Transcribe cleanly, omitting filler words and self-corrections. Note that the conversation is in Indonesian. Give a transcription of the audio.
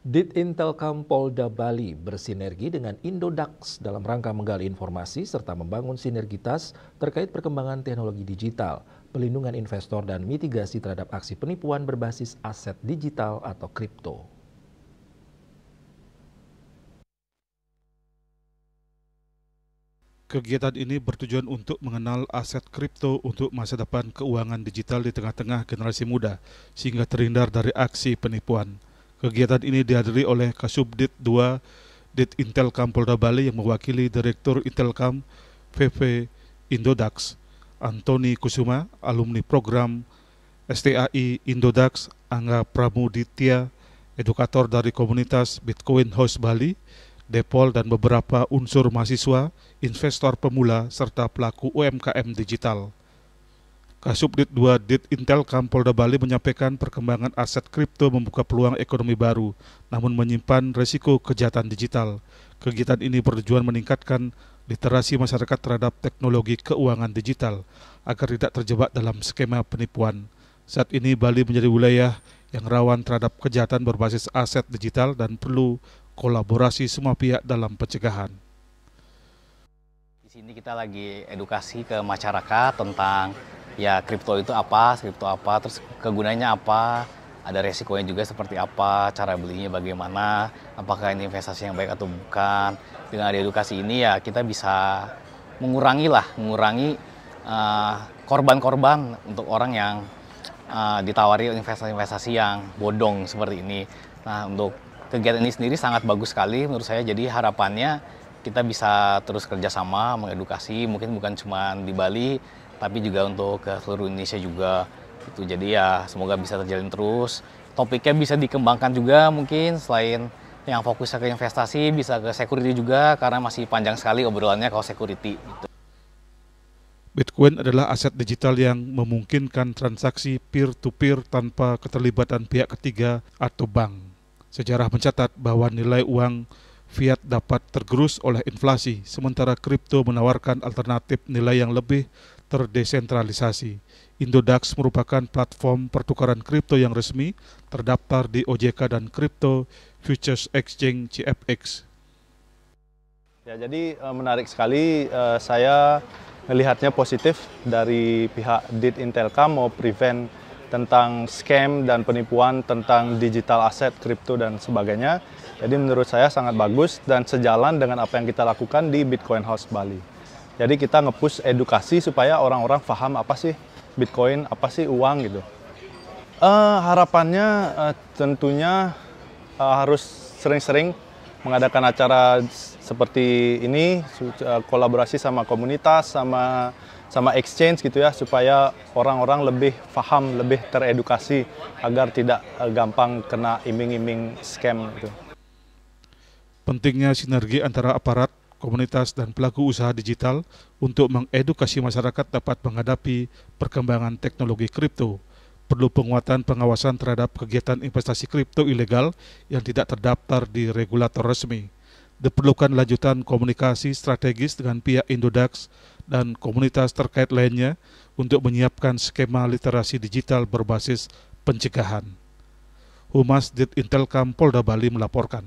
Ditintelkam Polda Bali bersinergi dengan Indodax dalam rangka menggali informasi serta membangun sinergitas terkait perkembangan teknologi digital, pelindungan investor dan mitigasi terhadap aksi penipuan berbasis aset digital atau kripto. Kegiatan ini bertujuan untuk mengenal aset kripto untuk masa depan keuangan digital di tengah-tengah generasi muda, sehingga terhindar dari aksi penipuan. Kegiatan ini dihadiri oleh Kasubdit 2 Ditintelkam Polda Bali yang mewakili Direktur Intelkam VV Indodax, Antoni Kusuma, alumni program STAI Indodax, Angga Pramuditya, edukator dari komunitas Bitcoin House Bali, Depol dan beberapa unsur mahasiswa, investor pemula, serta pelaku UMKM digital. Kasubdit 2 Ditintelkam Polda Bali menyampaikan perkembangan aset kripto membuka peluang ekonomi baru, namun menyimpan resiko kejahatan digital. Kegiatan ini bertujuan meningkatkan literasi masyarakat terhadap teknologi keuangan digital, agar tidak terjebak dalam skema penipuan. Saat ini Bali menjadi wilayah yang rawan terhadap kejahatan berbasis aset digital dan perlu kolaborasi semua pihak dalam pencegahan. Di sini kita lagi edukasi ke masyarakat tentang ya kripto itu apa, terus kegunaannya apa, ada resikonya juga seperti apa, cara belinya bagaimana, apakah ini investasi yang baik atau bukan. Dengan edukasi ini ya kita bisa mengurangi korban-korban untuk orang yang ditawari investasi-investasi yang bodong seperti ini. Nah, untuk kegiatan ini sendiri sangat bagus sekali menurut saya, jadi harapannya kita bisa terus kerjasama mengedukasi, mungkin bukan cuma di Bali, tapi juga untuk ke seluruh Indonesia juga. Itu jadi ya semoga bisa terjalin terus. Topiknya bisa dikembangkan juga mungkin selain yang fokusnya ke investasi, bisa ke security juga karena masih panjang sekali obrolannya kalau security. Gitu. Bitcoin adalah aset digital yang memungkinkan transaksi peer-to-peer tanpa keterlibatan pihak ketiga atau bank. Sejarah mencatat bahwa nilai uang fiat dapat tergerus oleh inflasi, sementara kripto menawarkan alternatif nilai yang lebih terdesentralisasi. Indodax merupakan platform pertukaran kripto yang resmi, terdaftar di OJK dan Crypto Futures Exchange CFX. Ya, jadi menarik sekali, saya melihatnya positif dari pihak Ditintelkam mau prevent tentang scam dan penipuan tentang digital aset, kripto dan sebagainya. Jadi menurut saya sangat bagus dan sejalan dengan apa yang kita lakukan di Bitcoin House Bali. Jadi kita nge-push edukasi supaya orang-orang paham apa sih Bitcoin, apa sih uang gitu. Harapannya tentunya harus sering-sering mengadakan acara seperti ini, kolaborasi sama komunitas, sama exchange gitu ya, supaya orang-orang lebih paham, lebih teredukasi agar tidak gampang kena iming-iming scam gitu. Pentingnya sinergi antara aparat, komunitas, dan pelaku usaha digital untuk mengedukasi masyarakat dapat menghadapi perkembangan teknologi kripto. Perlu penguatan pengawasan terhadap kegiatan investasi kripto ilegal yang tidak terdaftar di regulator resmi. Diperlukan lanjutan komunikasi strategis dengan pihak Indodax dan komunitas terkait lainnya untuk menyiapkan skema literasi digital berbasis pencegahan. Humas Ditintelkam Polda Bali melaporkan.